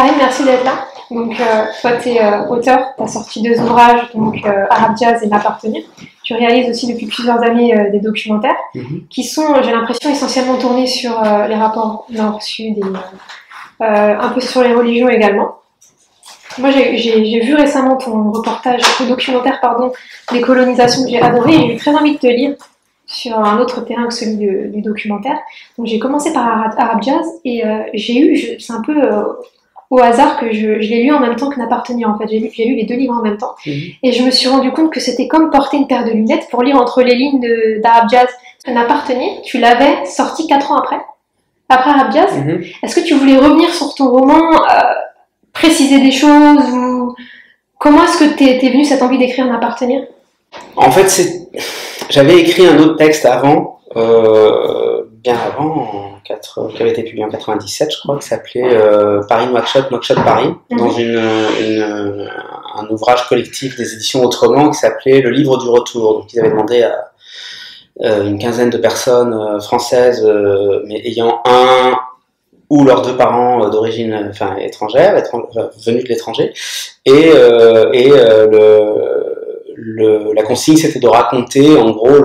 Brahim, merci d'être là. Donc, toi, tu es auteur, tu as sorti 2 ouvrages, donc Arabe Jazz et M'appartenir. Tu réalises aussi depuis plusieurs années des documentaires qui sont, j'ai l'impression, essentiellement tournés sur les rapports Nord-Sud et un peu sur les religions également. Moi, j'ai vu récemment ton reportage, ton documentaire, pardon, des colonisations que j'ai adoré et j'ai eu très envie de te lire sur un autre terrain que celui du documentaire. Donc, j'ai commencé par Arabe Jazz et c'est un peu au hasard que je l'ai lu en même temps que M'appartenir. En fait, j'ai lu les 2 livres en même temps et je me suis rendu compte que c'était comme porter une paire de lunettes pour lire entre les lignes d'Arabe Jazz. M'appartenir, tu l'avais sorti 4 ans après Arabe Jazz. Est-ce que tu voulais revenir sur ton roman, préciser des choses ou comment est-ce que t'es venu cette envie d'écrire M'appartenir? En fait, j'avais écrit un autre texte avant, bien avant, qui avait été publié en 97, je crois, qui s'appelait Paris-Nouakchott, Nouakchott-Paris, dans un ouvrage collectif des éditions Autrement qui s'appelait Le Livre du Retour. Donc, ils avaient demandé à une quinzaine de personnes françaises, mais ayant un ou leurs 2 parents d'origine étrangère, venus de l'étranger, et la consigne c'était de raconter en gros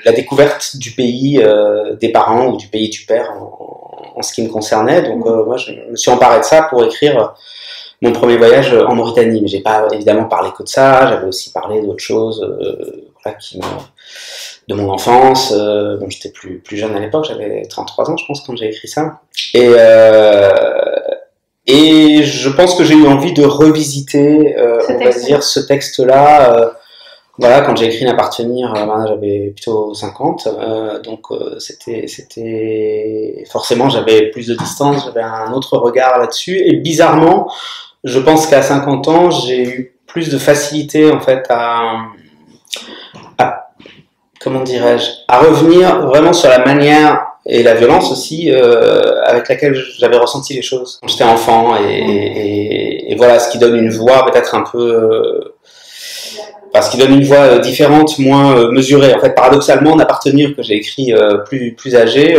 la découverte du pays des parents ou du pays du père en ce qui me concernait. Donc moi je me suis emparé de ça pour écrire mon premier voyage en Mauritanie, mais j'ai pas évidemment parlé que de ça, j'avais aussi parlé d'autres choses de mon enfance. Bon, j'étais plus jeune à l'époque, j'avais 33 ans je pense quand j'ai écrit ça, et je pense que j'ai eu envie de revisiter ce texte-là. Voilà, quand j'ai écrit M'appartenir, j'avais plutôt 50, donc c'était forcément j'avais plus de distance, j'avais un autre regard là-dessus, et bizarrement, je pense qu'à 50 ans, j'ai eu plus de facilité en fait à comment dirais-je, à revenir vraiment sur la manière et la violence aussi avec laquelle j'avais ressenti les choses quand j'étais enfant, et voilà, ce qui donne une voix peut-être un peu ce qui donne une voix différente, moins mesurée. En fait, paradoxalement, M'appartenir, que j'ai écrit plus âgé,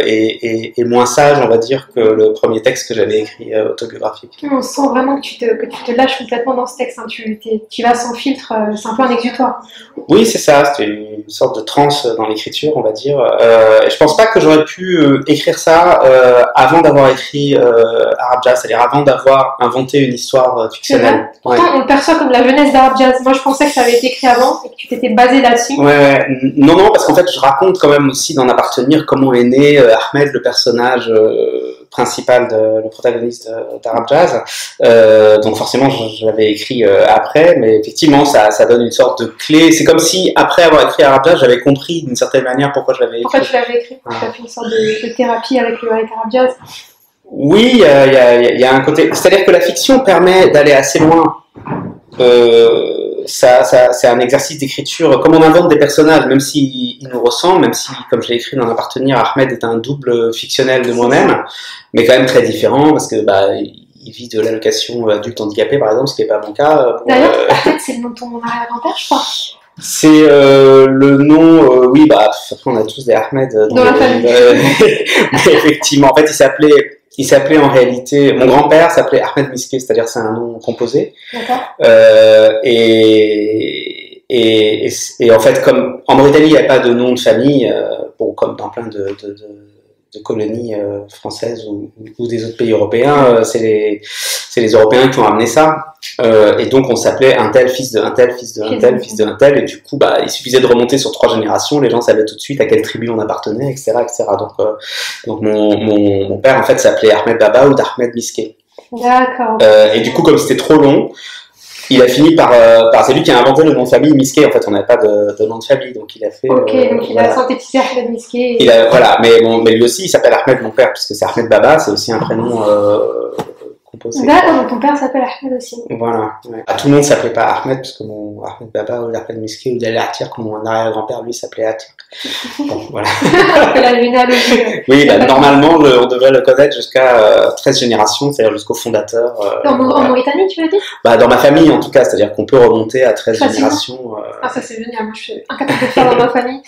et moins sage, on va dire, que le premier texte que j'avais écrit autobiographique. On sent vraiment que tu te lâches complètement dans ce texte. Hein. Tu vas sans filtre, c'est un peu un exutoire. Oui, c'est ça. C'était une sorte de transe dans l'écriture, on va dire. Et je pense pas que j'aurais pu écrire ça avant d'avoir écrit Arabe Jazz, c'est-à-dire avant d'avoir inventé une histoire fictionnelle. Pourtant, on le perçoit comme la jeunesse d'Arabe Jazz. Moi, je pensais que ça avait été écrit avant et que tu t'étais basé là-dessus. Ouais. Non, parce qu'en fait, je raconte quand même aussi dans M'appartenir comment est né Ahmed, le personnage principal, le protagoniste d'Arabe Jazz. Donc forcément, je l'avais écrit après, mais effectivement, ça donne une sorte de clé. C'est comme si, après avoir écrit Arabe Jazz, j'avais compris d'une certaine manière pourquoi je l'avais écrit. Pourquoi tu l'avais écrit? Tu as fait une sorte de thérapie avec Arabe Jazz. Oui, il y a un côté... C'est-à-dire que la fiction permet d'aller assez loin. C'est un exercice d'écriture, comme on invente des personnages, même s'ils nous ressemblent, même si, comme je l'ai écrit dans M'appartenir, Ahmed est un double fictionnel de moi-même, mais quand même très différent, parce que il vit de l'allocation adulte handicapé, par exemple, ce qui n'est pas mon cas. D'ailleurs, Ahmed, c'est le nom de ton arrière-grand-père, je crois. C'est le nom, oui, après on a tous des Ahmed dans la famille. Mais effectivement, en fait, il s'appelait en réalité, mon grand-père s'appelait Ahmed Miske, c'est-à-dire c'est un nom composé. D'accord. Et en fait, comme en Mauritanie, il n'y a pas de nom de famille, comme dans plein de colonies françaises ou des autres pays européens, c'est les Européens qui ont amené ça. Et donc on s'appelait un tel, fils de un tel, fils de un tel, fils de un tel, et du coup il suffisait de remonter sur 3 générations, les gens savaient tout de suite à quelle tribu on appartenait, etc. Donc mon père en fait s'appelait Ahmed Baba ou d'Ahmed Miske. D'accord. Et du coup, comme c'était trop long, il a fini par c'est lui qui a inventé le nom de famille Miske. En fait, on n'avait pas de nom de famille, donc il a fait. Ok, donc il a synthétisé Ahmed Miske. Voilà, mais lui aussi, il s'appelle Ahmed, mon père, puisque c'est Ahmed Baba, c'est aussi un prénom composé. D'accord, donc ton père s'appelle Ahmed aussi. Voilà. Ouais. Tout le monde s'appelait pas Ahmed, parce que mon Ahmed Baba ou Ahmed Miske ou Dalil Atir, comme mon arrière-grand-père, lui, s'appelait Atir. Bon, voilà. La généalogie. Oui, normalement, on devrait le connaître jusqu'à 13 générations, c'est-à-dire jusqu'au fondateur. En Mauritanie, tu l'as dit? Dans ma famille, en tout cas, c'est-à-dire qu'on peut remonter à 13 générations. Ça c'est génial, moi je suis incapable de le faire dans ma famille.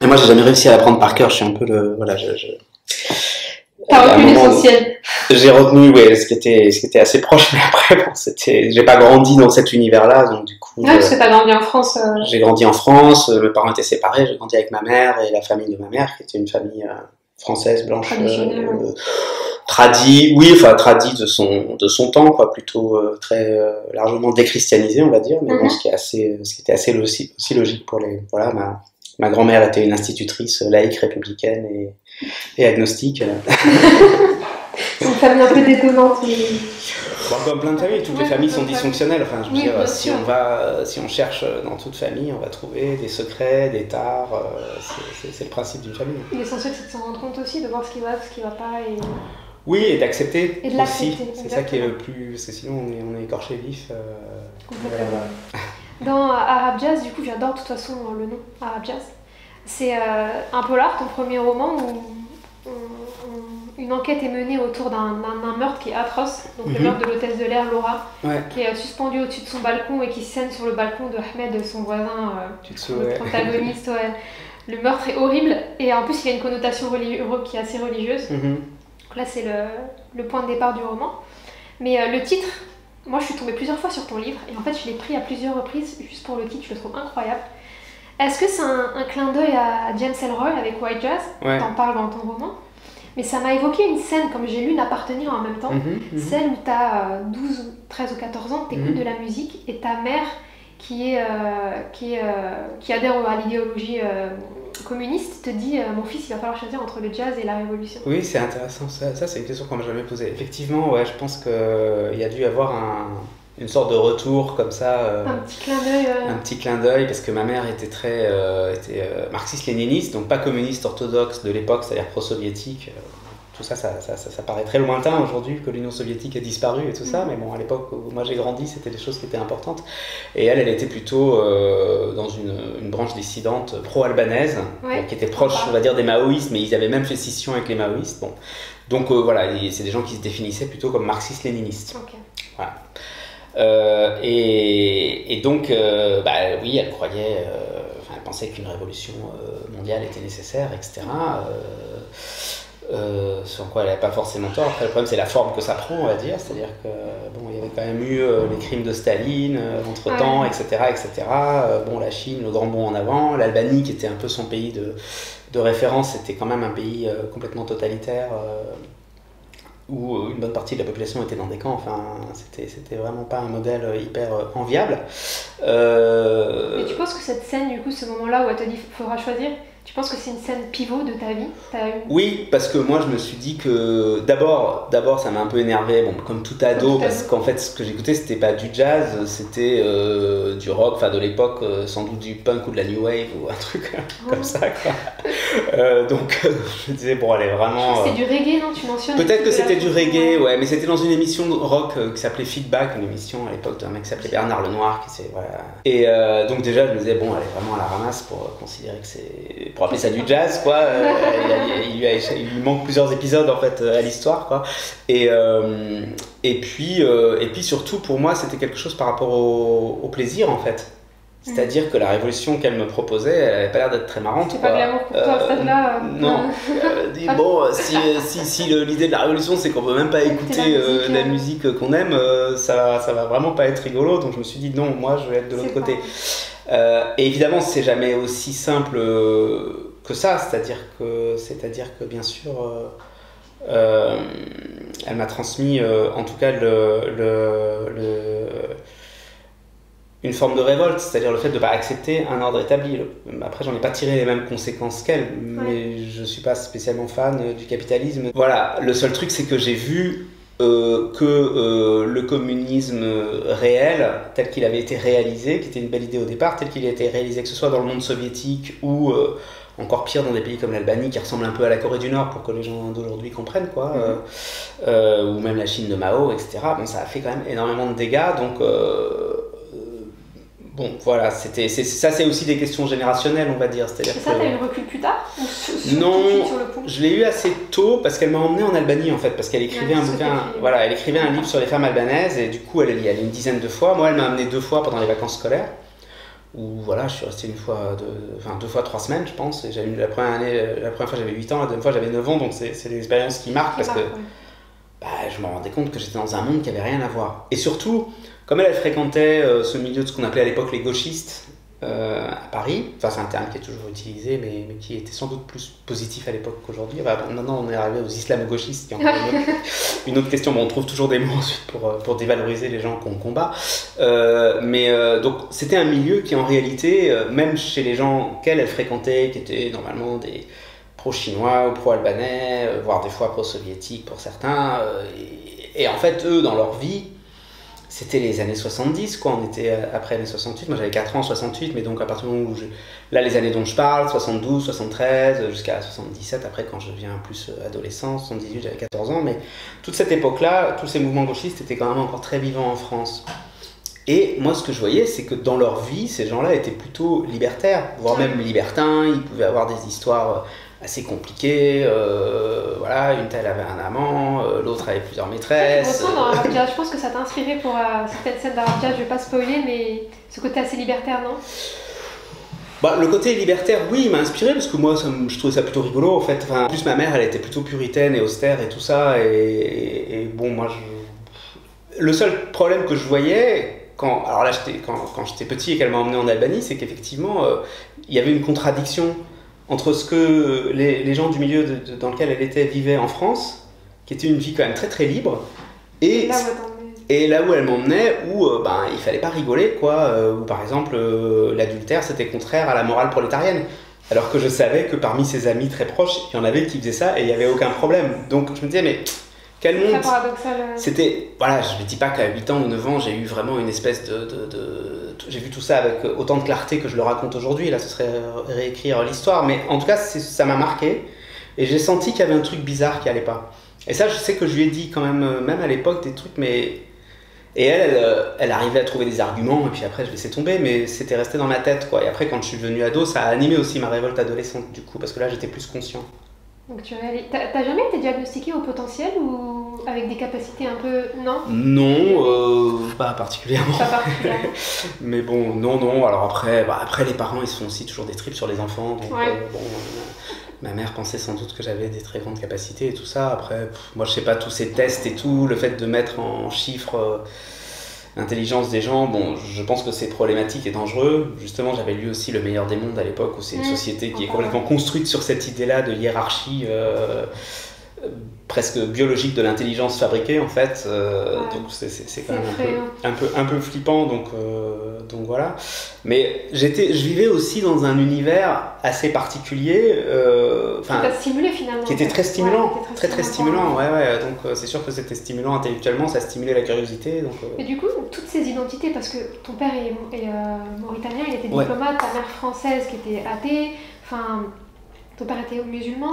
Et moi, j'ai jamais réussi à l'apprendre par cœur, je suis un peu le... Voilà, T'as retenu l'essentiel. J'ai retenu, ouais, ce qui était assez proche, mais après, bon, j'ai pas grandi dans cet univers-là, donc du coup. Ouais, parce que t'as grandi en France. J'ai grandi en France, mes parents étaient séparés, j'ai grandi avec ma mère et la famille de ma mère, qui était une famille française, blanche, tradie, oui, enfin tradie de son temps, quoi, plutôt très largement déchristianisée, on va dire, mais bon, ce qui était assez aussi logique pour les, voilà, ma grand-mère était une institutrice laïque républicaine et agnostique. C'est une famille un peu détonnante. Bon, comme plein de familles, toutes les familles sont dysfonctionnelles. Enfin, je veux dire, si on cherche dans toute famille, on va trouver des secrets, des tares. C'est le principe d'une famille. L'essentiel, c'est de s'en rendre compte aussi, de voir ce qui va pas. Oui, et d'accepter aussi. C'est ça qui est le plus... Parce que sinon, on est écorché vif. Dans Arab Jazz, du coup, j'adore de toute façon le nom, Arab Jazz. C'est un polar, ton premier roman, où une enquête est menée autour d'un meurtre qui est atroce, donc le meurtre de l'hôtesse de l'air Laura, qui est suspendue au-dessus de son balcon et qui scène sur le balcon de Ahmed, son voisin, le protagoniste. Ouais. Le meurtre est horrible et en plus il y a une connotation qui est assez religieuse. Donc là c'est le point de départ du roman. Mais le titre, moi je suis tombée plusieurs fois sur ton livre et en fait je l'ai pris à plusieurs reprises juste pour le titre, je le trouve incroyable. Est-ce que c'est un clin d'œil à James Ellroy avec White Jazz? T'en parles dans ton roman. Mais ça m'a évoqué une scène, comme j'ai lu N'appartenir en même temps, celle où tu as 12, 13 ou 14 ans, tu écoutes de la musique et ta mère qui adhère à l'idéologie communiste te dit mon fils il va falloir choisir entre le jazz et la révolution. Oui, c'est intéressant, ça c'est une question qu'on m'a jamais posée. Effectivement, ouais, je pense qu'il y a dû y avoir une sorte de retour comme ça. Un petit clin d'œil. Un petit clin d'œil, parce que ma mère était très marxiste-léniniste, donc pas communiste orthodoxe de l'époque, c'est-à-dire pro-soviétique. Tout ça paraît très lointain aujourd'hui que l'Union soviétique a disparu et tout ça, mais bon, à l'époque où moi j'ai grandi, c'était des choses qui étaient importantes. Et elle était plutôt dans une branche dissidente pro-albanaise, qui était proche, on va dire, des maoïstes, mais ils avaient même fait scission avec les maoïstes. Bon. Donc voilà, c'est des gens qui se définissaient plutôt comme marxistes-léninistes. Voilà. Et donc, oui, elle croyait, elle pensait qu'une révolution mondiale était nécessaire, etc. Sur quoi elle n'avait pas forcément tort. Après, le problème, c'est la forme que ça prend, on va dire. C'est-à-dire que bon, il y avait quand même eu les crimes de Staline entre-temps, etc., etc. Bon, la Chine, le grand bond en avant. L'Albanie, qui était un peu son pays de référence, c'était quand même un pays complètement totalitaire. Où une bonne partie de la population était dans des camps, enfin, c'était vraiment pas un modèle hyper enviable. Et tu penses que cette scène, du coup, ce moment-là où elle te dit qu'il faudra choisir, tu penses que c'est une scène pivot de ta vie? Oui, parce que moi je me suis dit que d'abord ça m'a un peu énervé, bon, comme tout ado, parce qu'en fait ce que j'écoutais c'était pas du jazz, c'était du rock, enfin de l'époque, sans doute du punk ou de la new wave ou un truc comme ça, quoi. Donc je me disais, bon, elle est vraiment. C'était du reggae, non? Tu mentionnes? Peut-être que c'était du reggae, ouais, mais c'était dans une émission de rock qui s'appelait Feedback, une émission à l'époque d'un mec qui s'appelait Bernard Lenoir, voilà. Et donc déjà je me disais, bon, elle est vraiment à la ramasse pour considérer que c'est. Pour appeler ça du jazz, quoi. Il lui manque plusieurs épisodes en fait à l'histoire, quoi. Et puis surtout pour moi c'était quelque chose par rapport au plaisir en fait. C'est-à-dire que la révolution qu'elle me proposait, elle n'avait pas l'air d'être très marrante. C'est pas glamour pour toi à ce stade-là. Non. Bon, si l'idée de la révolution c'est qu'on peut même pas écouter la musique qu'on aime, ça va vraiment pas être rigolo. Donc je me suis dit non, moi je vais être de l'autre côté. Et évidemment, c'est jamais aussi simple que ça, c'est-à-dire que bien sûr, elle m'a transmis, en tout cas, une forme de révolte, c'est-à-dire le fait de ne pas accepter un ordre établi. Après, j'en ai pas tiré les mêmes conséquences qu'elle, mais je suis pas spécialement fan du capitalisme. Voilà, le seul truc, c'est que j'ai vu que le communisme réel, tel qu'il avait été réalisé, qui était une belle idée au départ, tel qu'il a été réalisé, que ce soit dans le monde soviétique ou encore pire dans des pays comme l'Albanie, qui ressemble un peu à la Corée du Nord pour que les gens d'aujourd'hui comprennent, quoi, ou même la Chine de Mao, etc. Bon, ça a fait quand même énormément de dégâts, donc bon, voilà, ça c'est aussi des questions générationnelles, on va dire. C'est-à-dire ça, t'as eu le recul plus tard? Non, je l'ai eu assez tôt parce qu'elle m'a emmené en Albanie en fait, parce qu'elle écrivait un bouquin, voilà, elle écrivait un livre sur les femmes albanaises et du coup elle y allait une dizaine de fois. Moi, elle m'a amené 2 fois pendant les vacances scolaires où voilà, je suis resté deux fois 3 semaines, je pense. Et j'avais la première fois j'avais 8 ans, la deuxième fois j'avais 9 ans, donc c'est des expériences qui marquent parce que je me rendais compte que j'étais dans un monde qui avait rien à voir. Et surtout, comme elle fréquentait ce milieu de ce qu'on appelait à l'époque les gauchistes à Paris, enfin c'est un terme qui est toujours utilisé, mais qui était sans doute plus positif à l'époque qu'aujourd'hui. Maintenant on est arrivé aux islamo-gauchistes, qui est encore une autre question. Bon, on trouve toujours des mots ensuite pour dévaloriser les gens qu'on combat. Donc c'était un milieu qui en réalité, même chez les gens qu'elle fréquentait, qui étaient normalement des pro-chinois ou pro-albanais, voire des fois pro-soviétiques pour certains, et en fait eux dans leur vie, c'était les années 70, quoi. On était après les 68. Moi, j'avais 4 ans en 68, mais donc à partir du moment où là, les années dont je parle, 72, 73, jusqu'à 77, après, quand je deviens plus adolescent, 78, j'avais 14 ans. Mais toute cette époque-là, tous ces mouvements gauchistes étaient quand même encore très vivants en France. Et moi, ce que je voyais, c'est que dans leur vie, ces gens-là étaient plutôt libertaires, voire même libertins. Ils pouvaient avoir des histoires assez compliqué, voilà, une telle avait un amant, l'autre avait plusieurs maîtresses. Je pense que ça t'a inspiré pour certaines scènes d'Arabia, je vais pas spoiler, mais ce côté assez libertaire, non? Le côté libertaire, oui, il m'a inspiré parce que moi, je trouvais ça plutôt rigolo en fait. En plus, ma mère, elle était plutôt puritaine et austère et tout ça, et bon, moi, le seul problème que je voyais, quand j'étais petit et qu'elle m'a emmené en Albanie, c'est qu'effectivement, il y avait une contradiction entre ce que les gens du milieu dans lequel elle était vivaient en France, qui était une vie quand même très très libre, et là où elle m'emmenait, où il fallait pas rigoler, quoi, où par exemple l'adultère c'était contraire à la morale prolétarienne, alors que je savais que parmi ses amis très proches, il y en avait qui faisaient ça et il n'y avait aucun problème. Donc je me disais, mais quel monde. C'était, voilà, je ne dis pas qu'à 8 ans ou 9 ans j'ai eu vraiment une espèce j'ai vu tout ça avec autant de clarté que je le raconte aujourd'hui, là ce serait réécrire l'histoire, mais en tout cas ça m'a marqué et j'ai senti qu'il y avait un truc bizarre qui allait pas. Et ça, je sais que je lui ai dit quand même à l'époque des trucs, mais... Et elle arrivait à trouver des arguments, et puis après je laissais tomber, mais c'était resté dans ma tête, quoi. Et après quand je suis devenu ado, ça a animé aussi ma révolte adolescente du coup, parce que là j'étais plus conscient. Donc t'as jamais été diagnostiqué au potentiel ou avec des capacités un peu... Non ? Non, pas particulièrement. Pas particulièrement. Mais bon, non. Alors après les parents, ils se font aussi toujours des trips sur les enfants. Donc ma mère pensait sans doute que j'avais des très grandes capacités et tout ça. Après, moi je sais pas, tous ces tests et tout, le fait de mettre en chiffres l'intelligence des gens, bon, je pense que c'est problématique et dangereux. Justement, j'avais lu aussi Le Meilleur des Mondes à l'époque, où c'est une société qui est complètement construite sur cette idée-là de hiérarchie presque biologique de l'intelligence fabriquée, en fait. Donc c'est quand même un peu flippant, donc voilà. Mais je vivais aussi dans un univers assez particulier, qui t'a stimulé finalement. Qui était très stimulant, très stimulant, ouais. Donc c'est sûr que c'était stimulant intellectuellement, ça stimulait la curiosité. Donc, Et du coup, toutes ces identités, parce que ton père est mauritanien, il était diplomate, ta mère française qui était athée, enfin, ton père était musulman.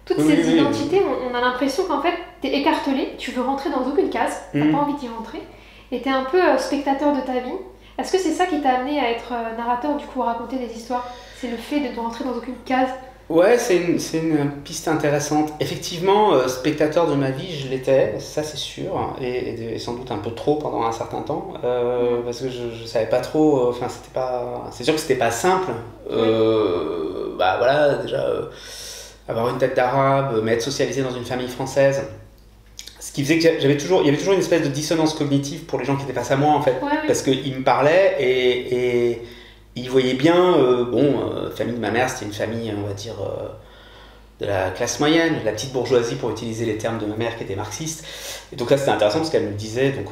Toutes ces identités, on a l'impression qu'en fait, t'es écartelé, tu veux rentrer dans aucune case, t'as pas envie d'y rentrer, et t'es un peu spectateur de ta vie. Est-ce que c'est ça qui t'a amené à être narrateur, du coup, à raconter des histoires? C'est le fait de rentrer dans aucune case? Ouais, c'est une piste intéressante. Effectivement, spectateur de ma vie, je l'étais, ça c'est sûr, et sans doute un peu trop pendant un certain temps, parce que je savais pas trop, c'est sûr que c'était pas simple. Voilà, déjà... avoir une tête d'arabe, mais être socialisé dans une famille française. Ce qui faisait que il y avait toujours une espèce de dissonance cognitive pour les gens qui étaient face à moi, en fait. Parce qu'ils me parlaient et ils voyaient bien, famille de ma mère, c'était une famille, on va dire, de la classe moyenne, de la petite bourgeoisie, pour utiliser les termes de ma mère qui était marxiste. Et donc là, c'était intéressant parce qu'elle me le disait, donc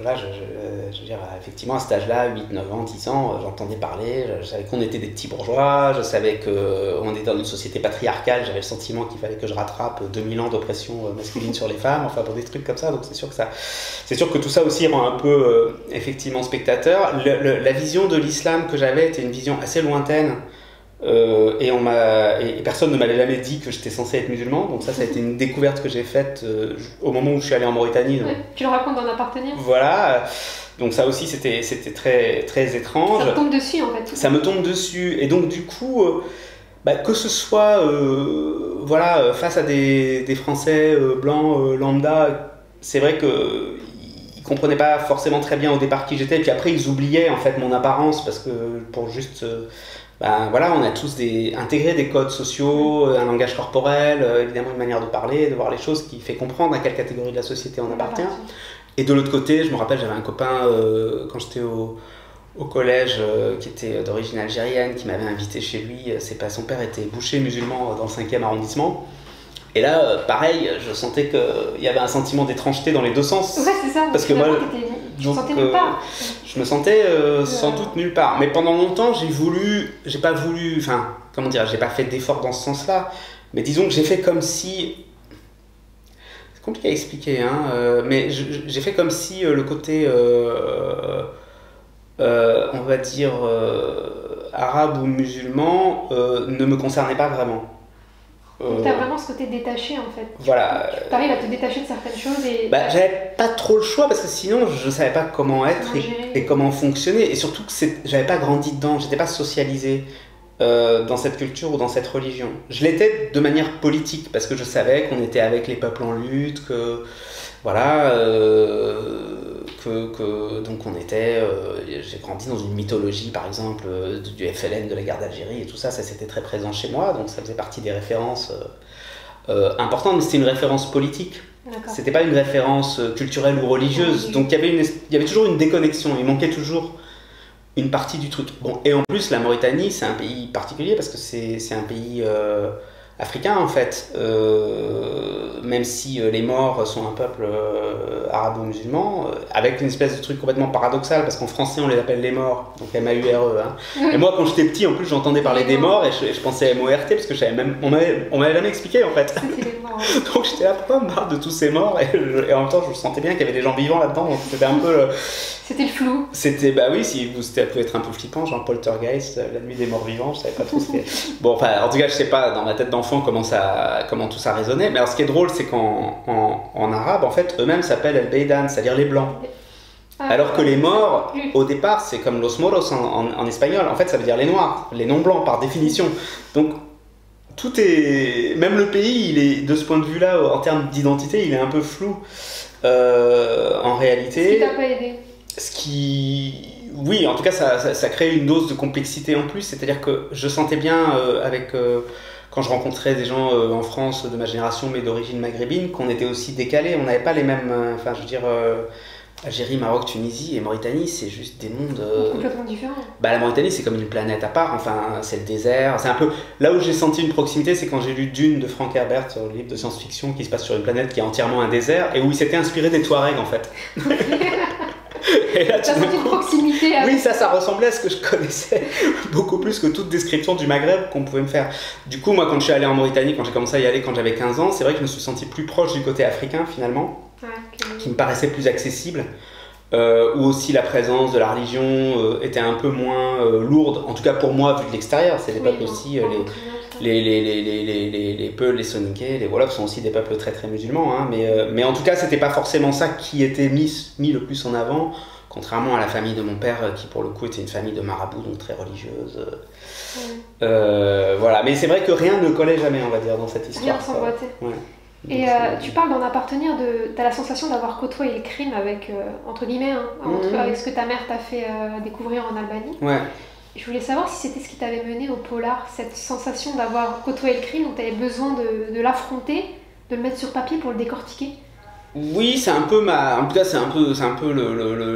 voilà, je veux dire, effectivement, à cet âge-là, 8, 9 ans, 10 ans, j'entendais parler, je savais qu'on était des petits bourgeois, je savais qu'on était dans une société patriarcale, j'avais le sentiment qu'il fallait que je rattrape 2000 ans d'oppression masculine sur les femmes, enfin, pour des trucs comme ça, donc c'est sûr que tout ça aussi rend un peu, effectivement, spectateur. La vision de l'islam que j'avais était une vision assez lointaine, et personne ne m'avait jamais dit que j'étais censé être musulman, donc ça a été une découverte que j'ai faite au moment où je suis allé en Mauritanie. Tu le racontes dans Appartenir. Voilà, donc ça aussi c'était très, très étrange. Ça te tombe dessus en fait. Ça me tombe dessus, et donc du coup, que ce soit face à des Français blancs lambda, c'est vrai qu'ils comprenaient pas forcément très bien au départ qui j'étais, puis après ils oubliaient en fait mon apparence, parce que pour juste... ben voilà, on a tous intégré des codes sociaux, un langage corporel, évidemment une manière de parler, de voir les choses qui fait comprendre à quelle catégorie de la société on appartient. Et de l'autre côté, je me rappelle, j'avais un copain quand j'étais au collège qui était d'origine algérienne, qui m'avait invité chez lui. Son père était boucher musulman dans le 5e arrondissement. Et là, pareil, je sentais qu'il y avait un sentiment d'étrangeté dans les deux sens. Ouais, c'est ça. Parce que moi, tu te sentais nulle part. Je me sentais sans doute nulle part. Mais pendant longtemps, j'ai pas fait d'effort dans ce sens-là. Mais disons que j'ai fait comme si... C'est compliqué à expliquer, hein, mais j'ai fait comme si le côté... on va dire arabe ou musulman ne me concernait pas vraiment. Donc t'as vraiment ce côté détaché en fait. Voilà. Tu arrives à te détacher de certaines choses et... J'avais pas trop le choix parce que sinon je savais pas comment être et comment fonctionner, et surtout que j'avais pas grandi dedans, j'étais pas socialisé dans cette culture ou dans cette religion. Je l'étais de manière politique parce que je savais qu'on était avec les peuples en lutte, que voilà, donc on était, j'ai grandi dans une mythologie par exemple du FLN, de la guerre d'Algérie et tout ça, c'était très présent chez moi, donc ça faisait partie des références importantes, mais c'était une référence politique. C'était pas une référence culturelle ou religieuse, donc il y avait toujours une déconnexion, il manquait toujours une partie du truc. Bon, et en plus la Mauritanie c'est un pays particulier parce que c'est un pays africain en fait, même si les Maures sont un peuple arabo-musulman, avec une espèce de truc complètement paradoxal, parce qu'en français on les appelle les Maures, donc M-A-U-R-E. Hein. Et moi quand j'étais petit, en plus j'entendais parler des Maures et je pensais M-O-R-T, parce que on m'avait jamais expliqué en fait. Donc j'étais là, pourquoi on parle de tous ces morts, et en même temps je sentais bien qu'il y avait des gens vivants là-dedans, donc c'était un peu... C'était le flou. C'était, bah oui, ça pouvait être un peu flippant, genre Poltergeist, la nuit des morts vivants, je savais pas trop ce que... Bon, enfin, en tout cas, je sais pas, dans ma tête d'enfant, comment tout ça résonnait. Mais alors, ce qui est drôle, c'est qu'en arabe, en fait, eux-mêmes s'appellent El-Beidan, c'est-à-dire les blancs. Alors que les morts, au départ, c'est comme los moros en espagnol, en fait, ça veut dire les noirs, les non-blancs, par définition. Donc, tout est... Même le pays, il est, de ce point de vue-là, en termes d'identité, il est un peu flou, en réalité. Ce qui t'a pas aidé? Oui, en tout cas, ça crée une dose de complexité en plus. C'est-à-dire que je sentais bien, quand je rencontrais des gens en France de ma génération, mais d'origine maghrébine, qu'on était aussi décalés. On n'avait pas les mêmes... Enfin, je veux dire, Algérie, Maroc, Tunisie et Mauritanie, c'est juste des mondes... complètement différents. La Mauritanie, c'est comme une planète à part. Enfin, c'est le désert. C'est un peu... Là où j'ai senti une proximité, c'est quand j'ai lu Dune de Frank Herbert, le livre de science-fiction qui se passe sur une planète qui est entièrement un désert, et où il s'était inspiré des Touaregs, en fait. Et là, t'as senti une proximité avec... Oui, ça ressemblait à ce que je connaissais beaucoup plus que toute description du Maghreb qu'on pouvait me faire. Du coup, moi, quand je suis allé en Mauritanie, quand j'ai commencé à y aller quand j'avais 15 ans, c'est vrai que je me suis senti plus proche du côté africain, finalement, qui me paraissait plus accessible, où aussi la présence de la religion était un peu moins lourde, en tout cas pour moi, vu de l'extérieur. C'est des peuples aussi... Les Peuls, les Soninké, les Wolofs sont aussi des peuples très très musulmans, hein, mais en tout cas c'était pas forcément ça qui était mis le plus en avant, contrairement à la famille de mon père qui pour le coup était une famille de marabouts, donc très religieuse. Voilà, mais c'est vrai que rien ne collait jamais, on va dire, dans cette histoire. Rien s'emboîtait. Ouais. Et tu parles d'en appartenir, t'as la sensation d'avoir côtoyé le crime avec, entre guillemets, hein, avec ce que ta mère t'a fait découvrir en Albanie. Ouais. Je voulais savoir si c'était ce qui t'avait mené au polar, cette sensation d'avoir côtoyé le crime, donc tu avais besoin de l'affronter, de le mettre sur papier pour le décortiquer. Oui, c'est un peu en tout cas c'est un peu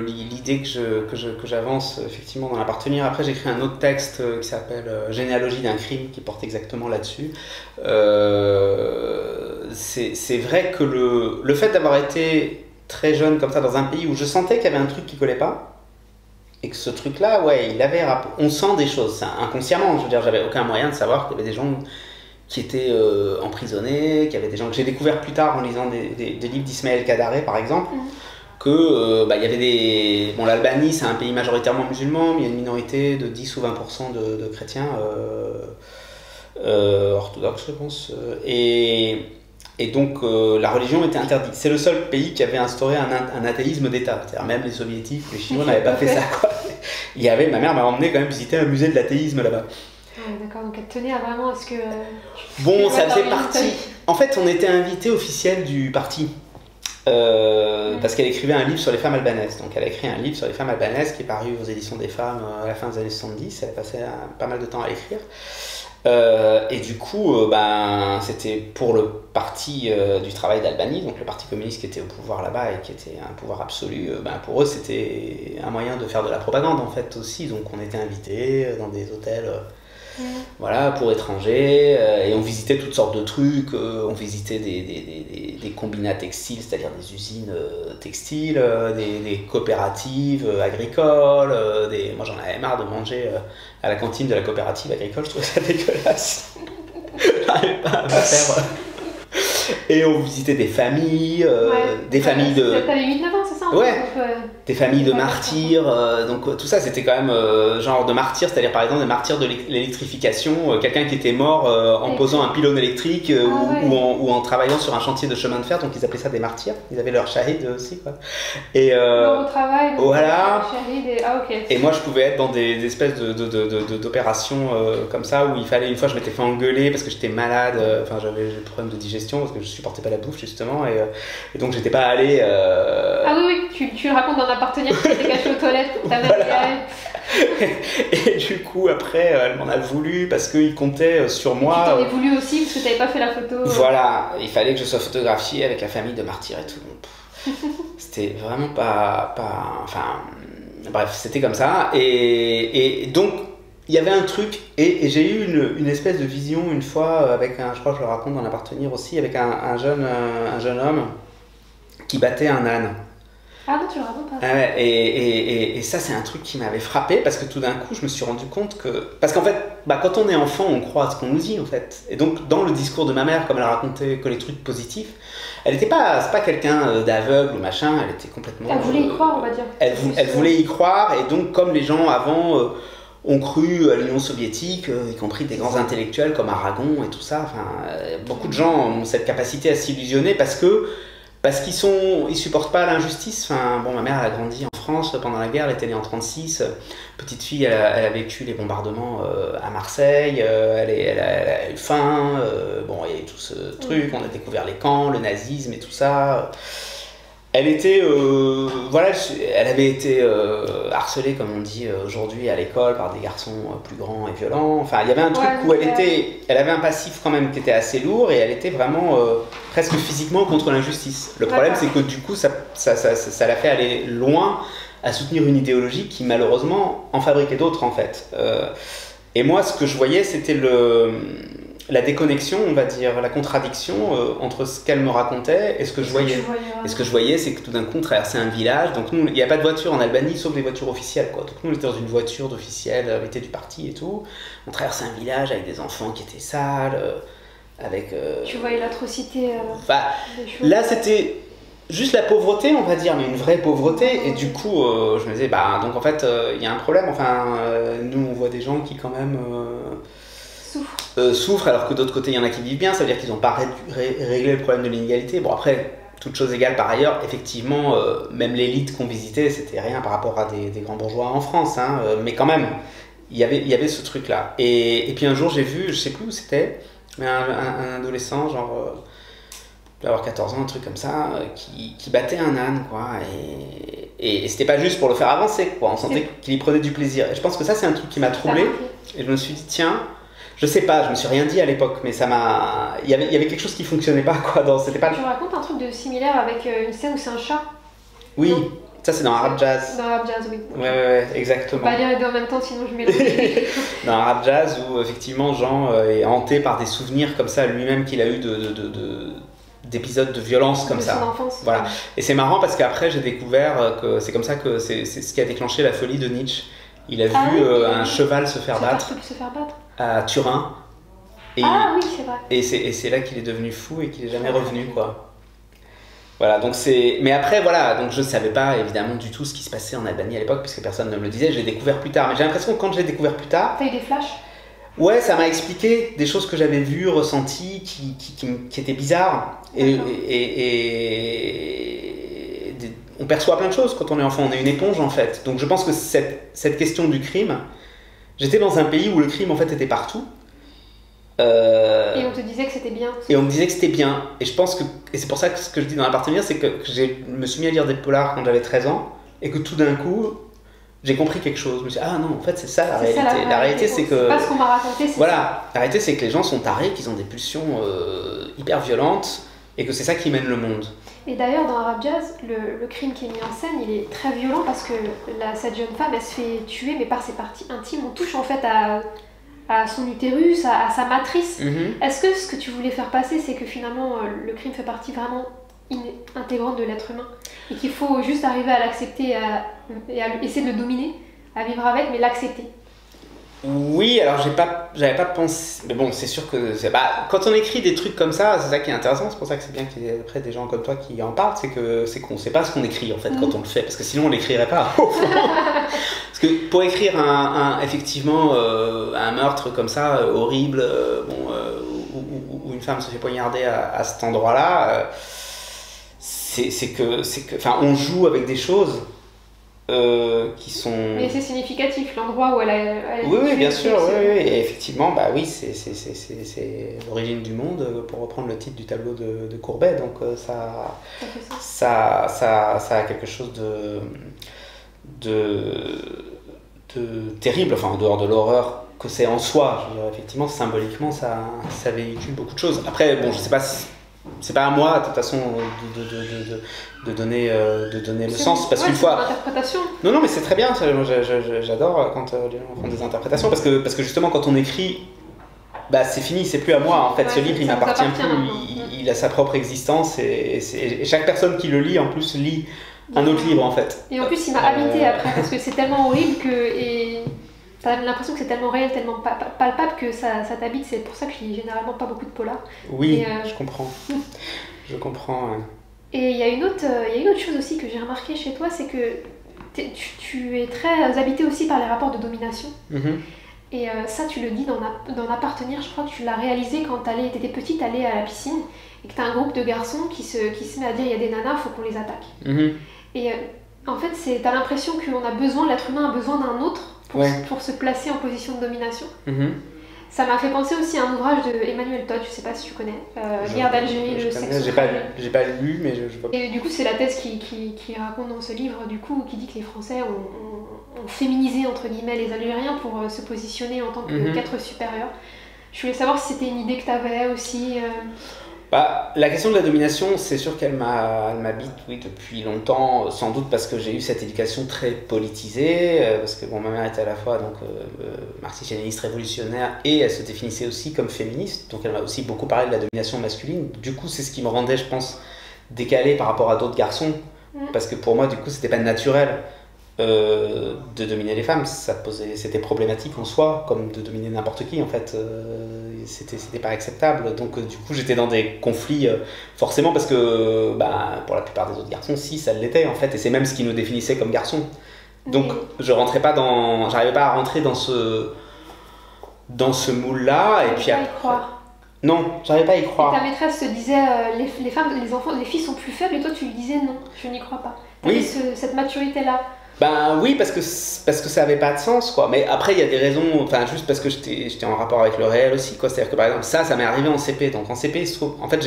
l'idée que j'avance effectivement dans l'appartenir. Après j'ai écrit un autre texte qui s'appelle Généalogie d'un crime, qui porte exactement là-dessus. C'est vrai que le fait d'avoir été très jeune comme ça dans un pays où je sentais qu'il y avait un truc qui collait pas, et que ce truc-là, ouais, on sent des choses, inconsciemment. Je veux dire, j'avais aucun moyen de savoir qu'il y avait des gens qui étaient emprisonnés, qu'il y avait des gens que j'ai découvert plus tard en lisant des livres d'Ismaël Kadare, par exemple, que il y avait des... Bon, l'Albanie, c'est un pays majoritairement musulman, mais il y a une minorité de 10 ou 20% de chrétiens orthodoxes, je pense. Et donc la religion était interdite. C'est le seul pays qui avait instauré un athéisme d'État. C'est-à-dire même les soviétiques, les chinois n'avaient pas fait ça, quoi. Ma mère m'a emmené quand même visiter un musée de l'athéisme là-bas. D'accord, donc elle tenait vraiment à ce que... Bon, ça faisait partie... En fait, on était invité officiel du parti. parce qu'elle écrivait un livre sur les femmes albanaises. Donc elle a écrit un livre sur les femmes albanaises qui est paru aux éditions des femmes à la fin des années 70. Elle a passé pas mal de temps à l'écrire. Et du coup, c'était pour le parti du travail d'Albanie, donc le parti communiste qui était au pouvoir là-bas et qui était un pouvoir absolu. Pour eux, c'était un moyen de faire de la propagande en fait aussi. Donc on était invités dans des hôtels. Voilà, pour étrangers, et on visitait toutes sortes de trucs, on visitait des combinats textiles, c'est-à-dire des usines textiles, des coopératives agricoles, moi j'en avais marre de manger à la cantine de la coopérative agricole, je trouvais ça dégueulasse. J'arrivais pas à me faire... Et on visitait des familles, des familles de... T'avais 8-9 ans, c'est ça? Ouais, des familles de martyrs, donc tout ça c'était quand même genre de martyrs, c'est-à-dire par exemple des martyrs de l'électrification, quelqu'un qui était mort en posant un pylône électrique ou en travaillant sur un chantier de chemin de fer, donc ils appelaient ça des martyrs, ils avaient leur shahid aussi quoi. Et mort au travail, donc voilà. Ok. Et moi je pouvais être dans des espèces d'opérations comme ça où il fallait, une fois je m'étais fait engueuler parce que j'étais malade, enfin j'avais des problèmes de digestion parce que je supportais pas la bouffe justement et donc j'étais pas allé... Ah oui, tu le racontes dans un partenaire qui était caché aux toilettes pour ta mère. Et du coup, après, elle m'en a voulu parce qu'il comptait sur moi. Et tu t'en es voulu aussi parce que tu n'avais pas fait la photo. Voilà, il fallait que je sois photographié avec la famille de martyrs et tout. C'était vraiment pas. Enfin, bref, c'était comme ça. Et donc, il y avait un truc, et j'ai eu une espèce de vision une fois, avec je crois que je le raconte dans l'appartenir aussi, avec un jeune homme qui battait un âne. Ah non, tu le racontes pas. Et ça, c'est un truc qui m'avait frappé parce que tout d'un coup, je me suis rendu compte que. Parce qu'en fait, quand on est enfant, on croit à ce qu'on nous dit en fait. Et donc, dans le discours de ma mère, comme elle racontait que les trucs positifs, elle n'était pas, c'est pas quelqu'un d'aveugle ou machin, elle était complètement. Elle voulait y croire, on va dire. Elle voulait y croire, et donc, comme les gens avant ont cru à l'Union soviétique, y compris des grands intellectuels comme Aragon et tout ça, beaucoup de gens ont cette capacité à s'illusionner parce qu'ils supportent pas l'injustice. Ma mère elle a grandi en France pendant la guerre, elle était née en 36, petite fille, elle a vécu les bombardements à Marseille, elle a eu faim, il y a eu tout ce truc, on a découvert les camps, le nazisme et tout ça. Elle était, elle avait été harcelée, comme on dit aujourd'hui à l'école, par des garçons plus grands et violents. Enfin, il y avait un truc où elle avait un passif quand même qui était assez lourd et elle était vraiment presque physiquement contre l'injustice. Le problème, c'est que du coup, ça l'a fait aller loin à soutenir une idéologie qui malheureusement en fabriquait d'autres en fait. Et moi, ce que je voyais, c'était la déconnexion, on va dire, la contradiction entre ce qu'elle me racontait et ce que je voyais. Et ce que je voyais, c'est que tout d'un coup, on traversait un village. Donc nous, il n'y a pas de voiture en Albanie, sauf des voitures officielles, quoi. Donc nous, on était dans une voiture d'officiel, hérité du parti et tout. On traversait un village avec des enfants qui étaient sales, avec... Tu voyais l'atrocité des choses. Là, c'était juste la pauvreté, on va dire, mais une vraie pauvreté. Et du coup, je me disais, donc en fait, il y a un problème. Nous, on voit des gens qui quand même... souffrent, alors que d'autre côté il y en a qui vivent bien, ça veut dire qu'ils n'ont pas réglé le problème de l'inégalité. Bon après, toute chose égale par ailleurs, effectivement, même l'élite qu'on visitait, c'était rien par rapport à des grands bourgeois en France, mais quand même, il y avait ce truc là. Et puis un jour j'ai vu, je sais plus où c'était, mais un adolescent, genre, il doit avoir 14 ans, un truc comme ça, qui battait un âne, quoi, et c'était pas juste pour le faire avancer, quoi, on sentait qu'il y prenait du plaisir. Et je pense que ça c'est un truc qui m'a troublé, et je me suis dit, tiens, je sais pas, je me suis rien dit à l'époque, mais ça m'a... Il y avait quelque chose qui fonctionnait pas, quoi. C'était pas... Tu racontes un truc de similaire avec une scène où c'est un chat? Oui, non. Ça c'est dans un rap jazz. Dans un rap jazz, oui. Ouais, exactement. Pas lire les deux en même temps, sinon je mélange. Dans un rap jazz où effectivement Jean est hanté par des souvenirs comme ça lui-même qu'il a eu d'épisodes de violence comme ça. De son enfance. Voilà. Et c'est marrant parce qu'après j'ai découvert que c'est comme ça que c'est ce qui a déclenché la folie de Nietzsche. Il a vu un cheval se faire battre. À Turin. Oui, c'est vrai. Et c'est là qu'il est devenu fou et qu'il est jamais revenu, quoi. Voilà, donc c'est... Mais après, voilà, donc je ne savais pas évidemment du tout ce qui se passait en Albanie à l'époque, puisque personne ne me le disait, j'ai découvert plus tard. Mais j'ai l'impression que quand j'ai découvert plus tard... T'as eu des flashs? Ouais, ça m'a expliqué des choses que j'avais vues, ressenties, qui étaient bizarres. On perçoit plein de choses quand on est enfant, on est une éponge en fait. Donc je pense que cette question du crime... J'étais dans un pays où le crime en fait était partout. Et on te disait que c'était bien. Et on me disait que c'était bien. Et je pense que, et c'est pour ça que ce que je dis dans l'appartenir, c'est que je me suis mis à lire des polars quand j'avais 13 ans, et que tout d'un coup, j'ai compris quelque chose. Je me suis dit, ah non, en fait, c'est ça la réalité. La réalité, c'est que. C'est pas ce qu'on m'a raconté, c'est voilà, ça. la réalité, c'est que les gens sont tarés, qu'ils ont des pulsions hyper violentes, et que c'est ça qui mène le monde. Et d'ailleurs, dans Arab Jazz, le crime qui est mis en scène, il est très violent parce que cette jeune femme, elle se fait tuer, mais par ses parties intimes. On touche en fait à son utérus, à sa matrice. Est-ce que ce que tu voulais faire passer, c'est que finalement, le crime fait partie vraiment intégrante de l'être humain et qu'il faut juste arriver à l'accepter et à essayer de le dominer, à vivre avec, mais l'accepter? Oui, alors j'avais pas pensé, mais bon, c'est sûr que quand on écrit des trucs comme ça, c'est ça qui est intéressant, c'est pour ça que c'est bien qu'il y ait après des gens comme toi qui en parlent, c'est qu'on sait pas ce qu'on écrit en fait quand on le fait, parce que sinon on l'écrirait pas. Parce que pour écrire effectivement un meurtre comme ça, horrible, où une femme se fait poignarder à cet endroit-là, c'est que, enfin, on joue avec des choses. Qui sont... Mais c'est significatif, l'endroit où elle a oui, bien sûr, oui. Et effectivement, bah oui, c'est l'origine du monde, pour reprendre le titre du tableau de Courbet, donc ça a quelque chose de terrible, enfin en dehors de l'horreur que c'est en soi. Je veux dire, effectivement, symboliquement, ça véhicule beaucoup de choses. Après, bon, je sais pas si... C'est pas à moi, de toute façon, de donner le sens, parce qu'une fois... Interprétation. Non, mais c'est très bien, j'adore quand les gens font des interprétations, parce que justement, quand on écrit, bah c'est fini, c'est plus à moi, en fait, ce livre, il m'appartient plus, il a sa propre existence, et chaque personne qui le lit, en plus, lit un autre livre, en fait. Et en plus, il m'a habité après, parce que c'est tellement horrible que... T'as l'impression que c'est tellement réel, tellement palpable que ça t'habite. C'est pour ça que je lis généralement pas beaucoup de polars. Oui, je comprends. Je comprends. Et il y a une autre chose aussi que j'ai remarqué chez toi, c'est que tu es très habité aussi par les rapports de domination. Et ça, tu le dis dans Appartenir, je crois que tu l'as réalisé quand t'étais petite, t'allais à la piscine, et que t'as un groupe de garçons qui se met à dire il y a des nanas, faut qu'on les attaque. Et en fait, t'as l'impression que l'être humain a besoin d'un autre pour se placer en position de domination. Ça m'a fait penser aussi à un ouvrage de Emmanuel Todd, je sais pas si tu connais, Guerre d'Algérie, le sexe. J'ai pas lu, mais je vois. Et du coup, c'est la thèse qui raconte dans ce livre, du coup, qui dit que les Français ont féminisé, entre guillemets, les Algériens pour se positionner en tant qu'être supérieur. Je voulais savoir si c'était une idée que tu avais aussi. La question de la domination, c'est sûr qu'elle m'habite, oui, depuis longtemps, sans doute parce que j'ai eu cette éducation très politisée, parce que ma mère était à la fois marxiste-léniniste révolutionnaire et elle se définissait aussi comme féministe, donc elle m'a aussi beaucoup parlé de la domination masculine. Du coup, c'est ce qui me rendait, je pense, décalé par rapport à d'autres garçons, parce que pour moi, du coup, c'était pas naturel de dominer les femmes, c'était problématique en soi, comme de dominer n'importe qui en fait, c'était pas acceptable, donc du coup j'étais dans des conflits forcément, parce que pour la plupart des autres garçons, si, ça l'était en fait, et c'est même ce qui nous définissait comme garçons, donc j'arrivais pas à rentrer dans ce moule là, et puis après... Non, j'arrivais pas à y croire. Et ta maîtresse se disait les femmes, les enfants, les filles sont plus faibles, et toi tu lui disais non, je n'y crois pas. T'avais cette maturité là. Oui, parce que ça avait pas de sens, quoi. Mais après, il y a des raisons, enfin, juste parce que j'étais en rapport avec le réel aussi, quoi. C'est-à-dire que par exemple, ça m'est arrivé en CP. Donc en CP, il se trouve, en fait,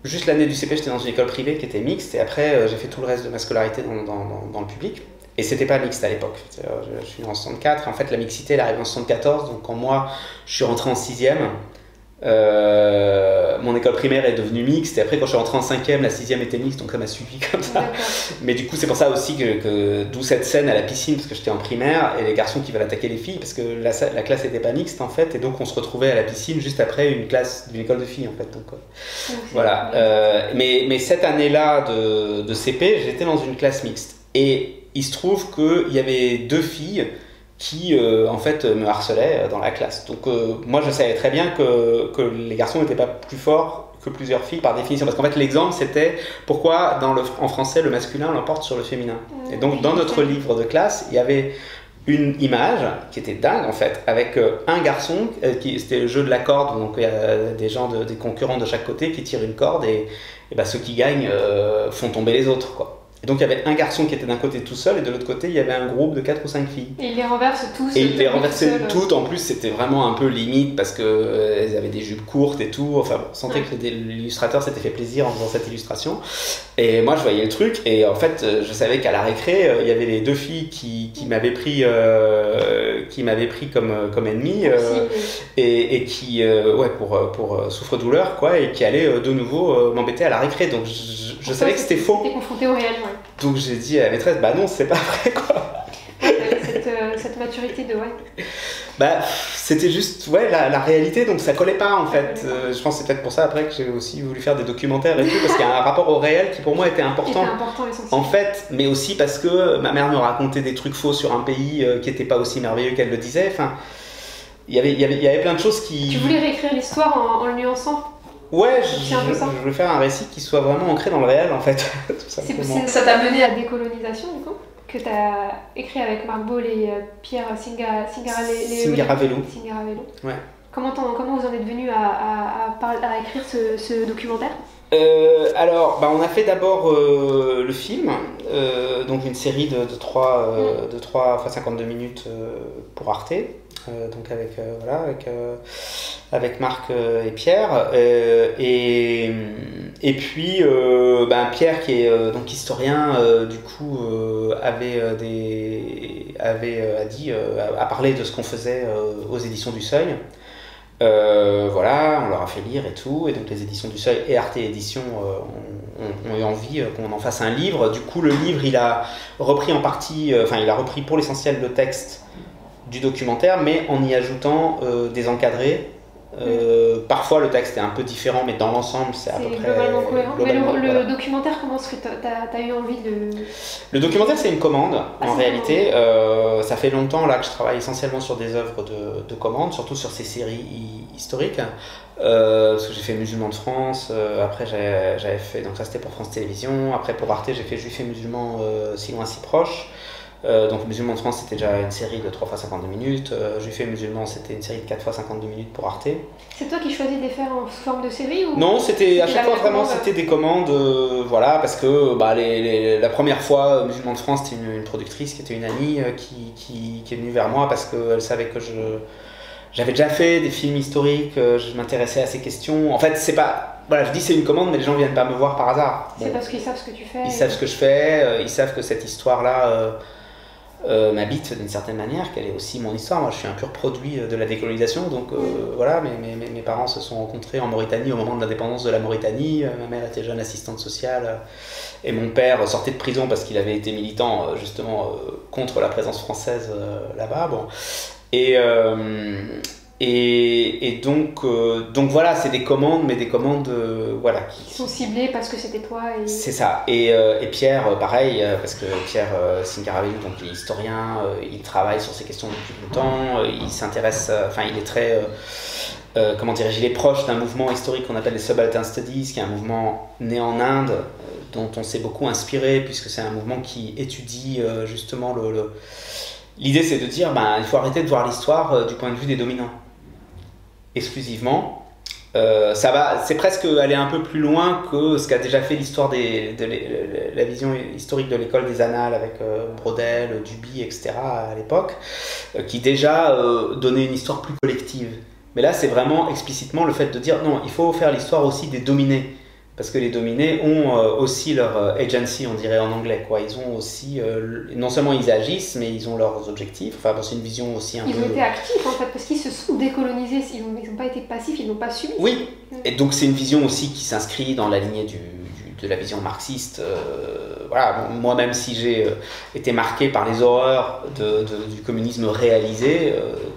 juste l'année du CP, j'étais dans une école privée qui était mixte, et après, j'ai fait tout le reste de ma scolarité dans le public. Et c'était pas mixte à l'époque. Je suis en 64, et en fait, la mixité, elle arrive en 74. Donc quand moi, je suis rentré en 6e, mon école primaire est devenue mixte, et après quand je suis rentré en 5e, la 6e était mixte, donc ça m'a suivi comme ça. Mais du coup c'est pour ça aussi que d'où cette scène à la piscine, parce que j'étais en primaire et les garçons qui veulent attaquer les filles, parce que la classe était pas mixte en fait, et donc on se retrouvait à la piscine juste après une classe d'une école de filles en fait, donc voilà. Mais cette année-là de CP, j'étais dans une classe mixte, et il se trouve qu'il y avait 2 filles qui en fait me harcelaient dans la classe. Donc moi je savais très bien que les garçons n'étaient pas plus forts que plusieurs filles par définition, parce qu'en fait l'exemple c'était pourquoi en français le masculin l'emporte sur le féminin. Et donc dans notre livre de classe, il y avait une image qui était dingue en fait, avec un garçon, c'était le jeu de la corde, donc il y a des concurrents de chaque côté qui tirent une corde, et ceux qui gagnent font tomber les autres, quoi. Et donc il y avait un garçon qui était d'un côté tout seul et de l'autre côté il y avait un groupe de 4 ou 5 filles. Et ils les renversent tous. Et ils les renversaient toutes, en plus c'était vraiment un peu limite parce qu'elles avaient des jupes courtes et tout. Enfin bon, on sentait que l'illustrateur s'était fait plaisir en faisant cette illustration. Et moi je voyais le truc et en fait je savais qu'à la récré il y avait les 2 filles qui m'avaient pris comme ennemies et qui pour souffre-douleur quoi, et qui allaient de nouveau m'embêter à la récré. Donc je savais que c'était faux. T'es confronté au réel, Donc j'ai dit à la maîtresse, bah non, c'est pas vrai quoi. Cette maturité de Bah c'était juste la réalité, donc ça collait pas en fait. Je pense que c'est peut-être pour ça après que j'ai aussi voulu faire des documentaires et tout, parce qu'il y a un rapport au réel qui pour moi était important. En fait, mais aussi parce que ma mère me racontait des trucs faux sur un pays qui était pas aussi merveilleux qu'elle le disait. Enfin, il y avait plein de choses qui... Tu voulais réécrire l'histoire en le nuançant? Ouais, je voulais faire un récit qui soit vraiment ancré dans le réel en fait. Ça t'a mené à Décolonisation du coup, que tu as écrit avec Marc Boll et Pierre Singaravello. Ouais. Comment vous en êtes venu à écrire ce documentaire? Alors, on a fait d'abord le film, donc une série de 3 fois 52 minutes pour Arte. Donc avec Marc et Pierre et puis Pierre qui est donc historien du coup a parlé de ce qu'on faisait aux éditions du Seuil. On leur a fait lire et tout, et donc les éditions du Seuil et Arte Éditions ont eu envie qu'on en fasse un livre. Du coup le livre il a repris en partie, il a repris pour l'essentiel le texte du documentaire, mais en y ajoutant des encadrés. Parfois le texte est un peu différent, mais dans l'ensemble c'est à peu près globalement cohérent. Mais le documentaire, comment est-ce que t'as eu envie de... Le documentaire c'est une commande en réalité. Ça fait longtemps là que je travaille essentiellement sur des œuvres de commande, surtout sur ces séries historiques. Parce que j'ai fait Musulmans de France, après j'avais fait, donc ça c'était pour France Télévisions, après pour Arte j'ai fait Juifs et musulmans si loin si proches. Donc Musulmans de France c'était déjà une série de 3 fois 52 minutes, Juifs et musulmans c'était une série de 4 fois 52 minutes pour Arte. C'est toi qui choisis de les faire sous forme de série ou... Non, c'était à chaque fois vraiment c'était des commandes, parce que la première fois Musulmans de France c'était une productrice qui était une amie qui est venue vers moi parce qu'elle savait que j'avais déjà fait des films historiques, je m'intéressais à ces questions. En fait c'est pas... je dis c'est une commande, mais les gens viennent pas me voir par hasard. C'est parce qu'ils savent ce que tu fais. Ils savent ce que je fais, ils savent que cette histoire-là m'habite d'une certaine manière, qu'elle est aussi mon histoire. Moi, je suis un pur produit de la décolonisation, donc mes parents se sont rencontrés en Mauritanie au moment de l'indépendance de la Mauritanie. Ma mère était jeune assistante sociale et mon père sortait de prison parce qu'il avait été militant justement contre la présence française là-bas. Bon. Et donc voilà, c'est des commandes, mais des commandes qui sont ciblées parce que c'était toi. C'est ça. Et Pierre, pareil, parce que Pierre Singaravello, donc il est historien, il travaille sur ces questions depuis longtemps, il s'intéresse, il est très, il est proche d'un mouvement historique qu'on appelle les Subaltern Studies, qui est un mouvement né en Inde, dont on s'est beaucoup inspiré, puisque c'est un mouvement qui étudie justement l'idée c'est de dire, il faut arrêter de voir l'histoire du point de vue des dominants. Exclusivement. C'est presque aller un peu plus loin que ce qu'a déjà fait l'histoire la vision historique de l'école des Annales avec Brodel, Duby, etc. à l'époque, qui déjà donnait une histoire plus collective. Mais là, c'est vraiment explicitement le fait de dire non, il faut faire l'histoire aussi des dominés. Parce que les dominés ont aussi leur agency, on dirait en anglais, quoi. Ils ont aussi, non seulement ils agissent, mais ils ont leurs objectifs. Enfin, c'est une vision aussi un peu... Ils ont été actifs, en fait, parce qu'ils se sont décolonisés. Ils n'ont pas été passifs, ils n'ont pas subi. Oui, et donc c'est une vision aussi qui s'inscrit dans la lignée de la vision marxiste. Moi, même si j'ai été marqué par les horreurs du communisme réalisé,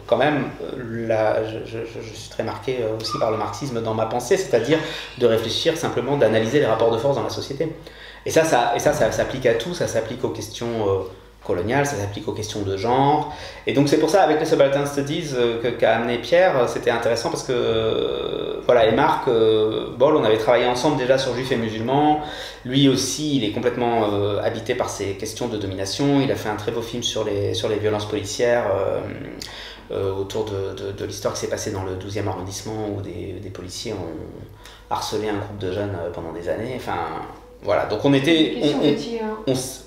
quand même, je suis très marqué aussi par le marxisme dans ma pensée, c'est-à-dire de réfléchir simplement, d'analyser les rapports de force dans la société. Et ça s'applique à tout, ça s'applique aux questions coloniales, ça s'applique aux questions de genre. Et donc c'est pour ça, avec les Subaltern Studies qu'a amené Pierre, c'était intéressant parce que, et Marc Boll, on avait travaillé ensemble déjà sur Juifs et musulmans. Lui aussi, il est complètement habité par ces questions de domination. Il a fait un très beau film sur les violences policières, autour de l'histoire qui s'est passée dans le 12e arrondissement où des policiers ont harcelé un groupe de jeunes pendant des années. Voilà, donc on était,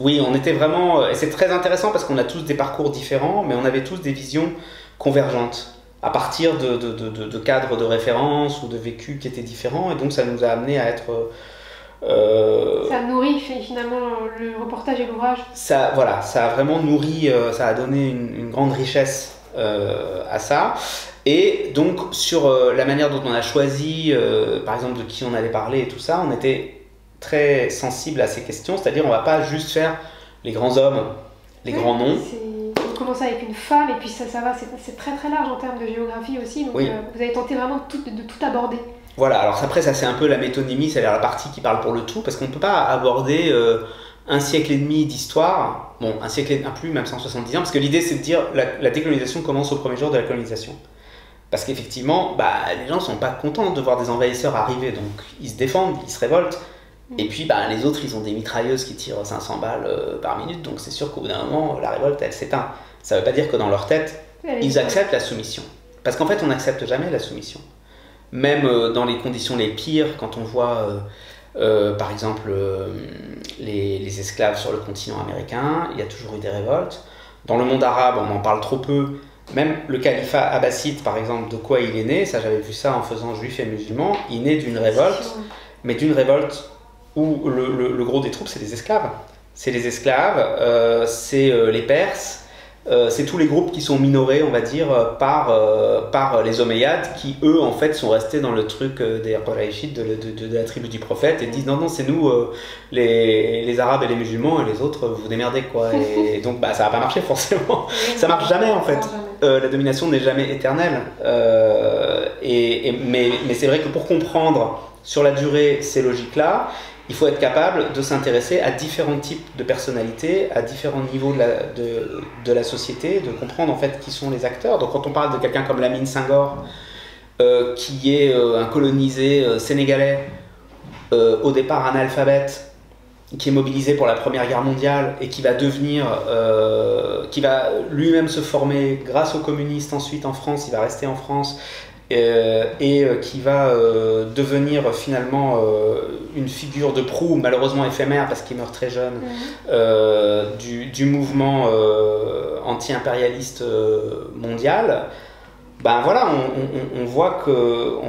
oui, on était vraiment, et c'est très intéressant parce qu'on a tous des parcours différents, mais on avait tous des visions convergentes à partir de cadres de référence ou de vécus qui étaient différents, et donc ça nous a amené à être... Ça nourrit finalement le reportage et l'ouvrage. Ça, voilà, ça a vraiment nourri, ça a donné une grande richesse à ça. Et donc sur la manière dont on a choisi, par exemple de qui on allait parler et tout ça, on était très sensible à ces questions, c'est-à-dire on va pas juste faire les grands hommes, les grands noms. On commence avec une femme et puis ça va, c'est très très large en termes de géographie aussi, donc oui. Vous avez tenté vraiment de tout aborder. Voilà, alors après ça c'est un peu la métonymie, c'est-à-dire la partie qui parle pour le tout, parce qu'on ne peut pas aborder un siècle et demi d'histoire, bon un siècle et un plus, même 170 ans, parce que l'idée c'est de dire la décolonisation commence au premier jour de la colonisation. Parce qu'effectivement, les gens ne sont pas contents de voir des envahisseurs arriver, donc ils se défendent, ils se révoltent. Et puis les autres, ils ont des mitrailleuses qui tirent 500 balles par minute, donc c'est sûr qu'au bout d'un moment, la révolte, elle s'éteint. Ça ne veut pas dire que dans leur tête, ils acceptent la soumission. Parce qu'en fait, on n'accepte jamais la soumission. Même dans les conditions les pires, quand on voit, par exemple, les esclaves sur le continent américain, il y a toujours eu des révoltes. Dans le monde arabe, on en parle trop peu. Même le califat abbasside, par exemple, de quoi il est né, ça j'avais vu ça en faisant juif et musulman, il est né d'une révolte, mais d'une révolte où le gros des troupes, c'est les esclaves. C'est les esclaves, c'est les Perses, c'est tous les groupes qui sont minorés, on va dire, par les Omeyyades, qui eux, en fait, sont restés dans le truc des Qurayshites, de la tribu du prophète, et disent non, c'est nous, les Arabes et les musulmans, et les autres, vous démerdez, quoi. Et donc, ça va pas marcher, forcément. Ça marche jamais, en fait. La domination n'est jamais éternelle. Mais c'est vrai que pour comprendre sur la durée ces logiques-là, il faut être capable de s'intéresser à différents types de personnalités, à différents niveaux de la société, de comprendre en fait qui sont les acteurs. Donc quand on parle de quelqu'un comme Lamine Senghor, qui est un colonisé sénégalais, au départ analphabète, qui est mobilisé pour la Première Guerre mondiale et qui va devenir, qui va lui-même se former grâce aux communistes ensuite en France, il va rester en France, et qui va devenir finalement une figure de proue, malheureusement éphémère parce qu'il meurt très jeune, du mouvement anti-impérialiste mondial. Voilà, on voit que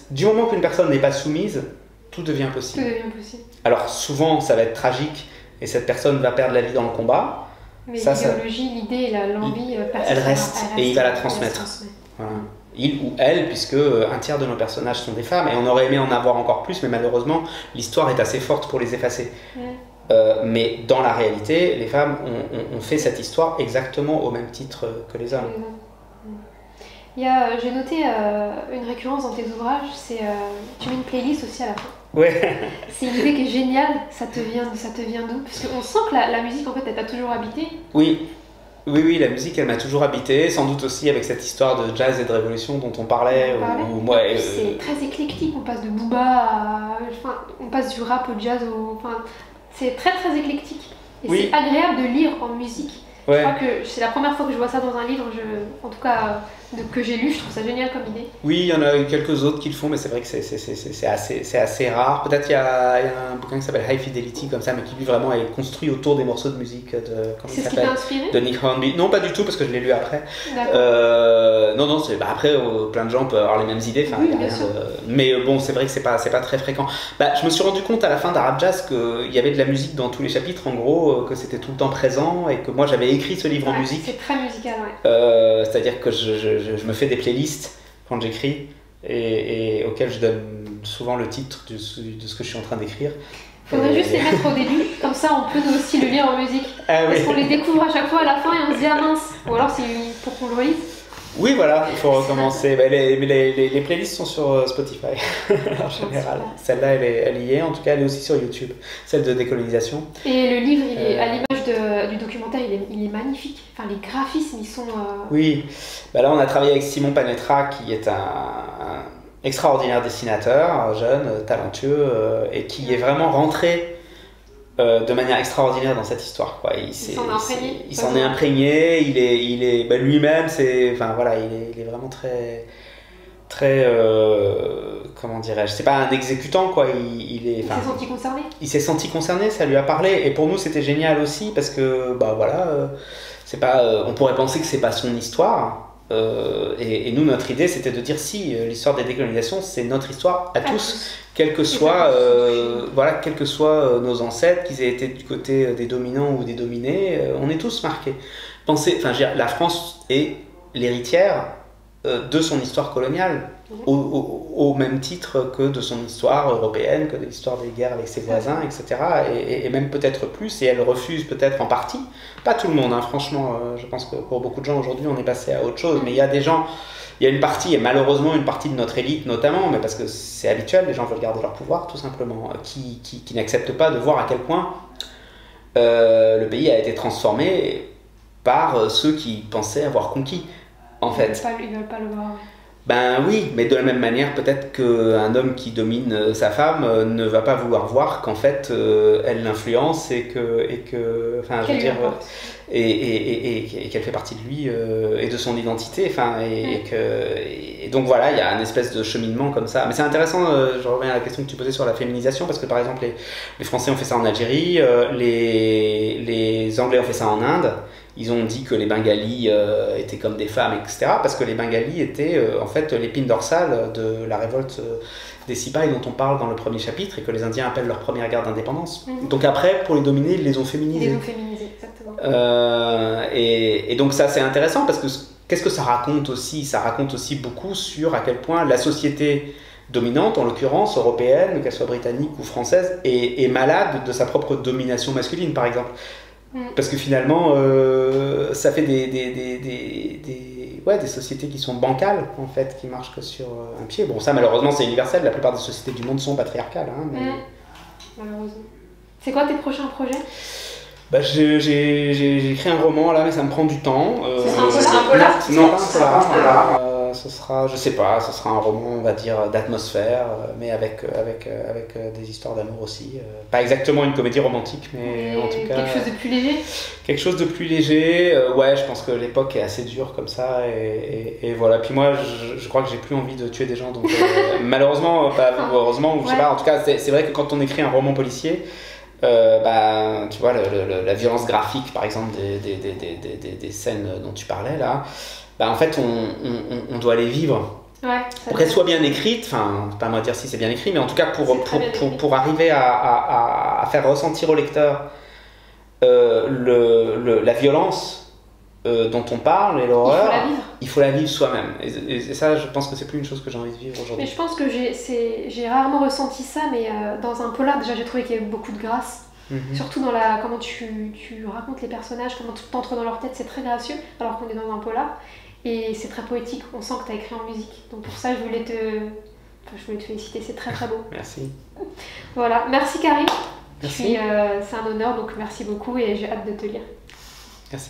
du moment qu'une personne n'est pas soumise, tout devient possible. Tout devient possible. Alors souvent ça va être tragique et cette personne va perdre la vie dans le combat. Mais l'idéologie, l'idée, l'envie, elle reste et il va la transmettre. Voilà. Il ou elle, puisque un tiers de nos personnages sont des femmes, et on aurait aimé en avoir encore plus, mais malheureusement, l'histoire est assez forte pour les effacer. Mais dans la réalité, les femmes ont fait cette histoire exactement au même titre que les hommes. J'ai noté une récurrence dans tes ouvrages, c'est tu mets une playlist aussi à la fin. Ouais. C'est une idée qui est géniale, ça te vient d'où? Parce qu'on sent que la musique, en fait, elle t'a toujours habité. Oui, la musique, elle m'a toujours habité, sans doute aussi avec cette histoire de jazz et de révolution dont on parlait. C'est très éclectique, on passe de Booba à... on passe du rap au jazz, c'est très très éclectique. Et c'est agréable de lire en musique. Je crois que c'est la première fois que je vois ça dans un livre, en tout cas que j'ai lu, je trouve ça génial comme idée. Oui, il y en a quelques autres qui le font, mais c'est vrai que c'est assez rare. Peut-être il y a un bouquin qui s'appelle High Fidelity, comme ça, mais qui lui vraiment est construit autour des morceaux de musique c'est ce qui t'a inspiré de Nick Hornby. Non, pas du tout, parce que je l'ai lu après. Non, après, plein de gens peuvent avoir les mêmes idées. Oui, bien sûr. Mais bon, c'est vrai que c'est pas très fréquent. Je me suis rendu compte à la fin d'Arab Jazz qu'il y avait de la musique dans tous les chapitres, en gros, que c'était tout le temps présent, et que moi j'avais écrit ce livre en musique. C'est très musical, c'est-à-dire que je me fais des playlists quand j'écris et auxquelles je donne souvent le titre de ce que je suis en train d'écrire. Faudrait juste les mettre au début, comme ça on peut nous aussi le lire en musique. Parce qu'on les découvre à chaque fois à la fin et on se dit ah mince, ou alors c'est pour qu'on le relise. Oui, voilà, il faut recommencer. Les playlists sont sur Spotify en général. Celle-là, elle y est, en tout cas, elle est aussi sur YouTube, celle de décolonisation. Et le livre, il est, à l'image du documentaire, il est magnifique. Enfin, les graphismes, ils sont... Oui, là, on a travaillé avec Simon Panetra, qui est un extraordinaire dessinateur, jeune, talentueux, et qui est vraiment rentré de manière extraordinaire dans cette histoire, quoi. Il s'en est imprégné, il est lui-même, il est vraiment très comment dirais-je, c'est pas un exécutant quoi, il s'est senti concerné. Il s'est senti concerné, ça lui a parlé, et pour nous c'était génial aussi parce que bah voilà, c'est pas, on pourrait penser que c'est pas son histoire. Et nous, notre idée, c'était de dire si l'histoire des décolonisations, c'est notre histoire à tous, quels que soient, voilà, quels que soient nos ancêtres, qu'ils aient été du côté des dominants ou des dominés, on est tous marqués. Pensez, enfin, la France est l'héritière de son histoire coloniale, au même titre que de son histoire européenne, que de l'histoire des guerres avec ses voisins, etc. Et même peut-être plus, et elle refuse peut-être en partie, pas tout le monde, hein, franchement, je pense que pour beaucoup de gens aujourd'hui on est passé à autre chose, mais il y a des gens, il y a une partie, et malheureusement une partie de notre élite notamment, mais parce que c'est habituel, les gens veulent garder leur pouvoir tout simplement, qui n'acceptent pas de voir à quel point le pays a été transformé par ceux qui pensaient avoir conquis. En fait. Ils veulent pas le voir. Ben oui, mais de la même manière, peut-être qu'un homme qui domine sa femme ne va pas vouloir voir qu'en fait elle l'influence et que enfin, je veux dire, et qu'elle fait partie de lui et de son identité, enfin, et donc voilà, il y a une espèce de cheminement comme ça. Mais c'est intéressant, je reviens à la question que tu posais sur la féminisation, parce que par exemple les Français ont fait ça en Algérie, les Anglais ont fait ça en Inde. Ils ont dit que les Bengalis étaient comme des femmes, etc. Parce que les Bengalis étaient en fait l'épine dorsale de la révolte des Sipais dont on parle dans le premier chapitre et que les Indiens appellent leur première guerre d'indépendance. Donc après, pour les dominer, ils les ont féminisés. Ils les ont féminisés, exactement. Et donc ça, c'est intéressant parce que qu'est-ce que ça raconte aussi? Ça raconte aussi beaucoup sur à quel point la société dominante, en l'occurrence européenne, qu'elle soit britannique ou française, est malade de sa propre domination masculine, par exemple. Parce que finalement, ça fait des sociétés qui sont bancales, en fait, qui marchent que sur un pied. Bon, ça, malheureusement, c'est universel. La plupart des sociétés du monde sont patriarcales. Hein, mais... Malheureusement. C'est quoi tes prochains projets? Bah, j'ai écrit un roman, là, mais ça me prend du temps. C'est un polar? Non, pas un polar. Ce sera, je sais pas, ce sera un roman, on va dire, d'atmosphère, mais avec des histoires d'amour aussi. Pas exactement une comédie romantique, mais en tout cas... Quelque chose de plus léger? Quelque chose de plus léger, ouais, je pense que l'époque est assez dure comme ça, et voilà. Puis moi, je crois que j'ai plus envie de tuer des gens, donc malheureusement, pas heureusement, je sais pas, en tout cas, c'est vrai que quand on écrit un roman policier, bah, tu vois, la violence graphique, par exemple, des scènes dont tu parlais là, bah, en fait, on doit les vivre. Ouais, pour qu'elles soient bien écrites, enfin, pas à moi dire si c'est bien écrit, mais en tout cas pour arriver à faire ressentir au lecteur la violence dont on parle et l'horreur, il faut la vivre soi-même. Et ça, je pense que c'est plus une chose que j'ai envie de vivre aujourd'hui. Mais je pense que j'ai rarement ressenti ça, mais dans un polar, déjà, j'ai trouvé qu'il y avait beaucoup de grâce. Surtout dans comment tu racontes les personnages, comment tu t'entres dans leur tête, c'est très gracieux, alors qu'on est dans un polar. Et c'est très poétique, on sent que tu as écrit en musique. Donc pour ça, je voulais te féliciter, c'est très très beau. Merci. Voilà, merci Karim. Merci. C'est un honneur, donc merci beaucoup et j'ai hâte de te lire.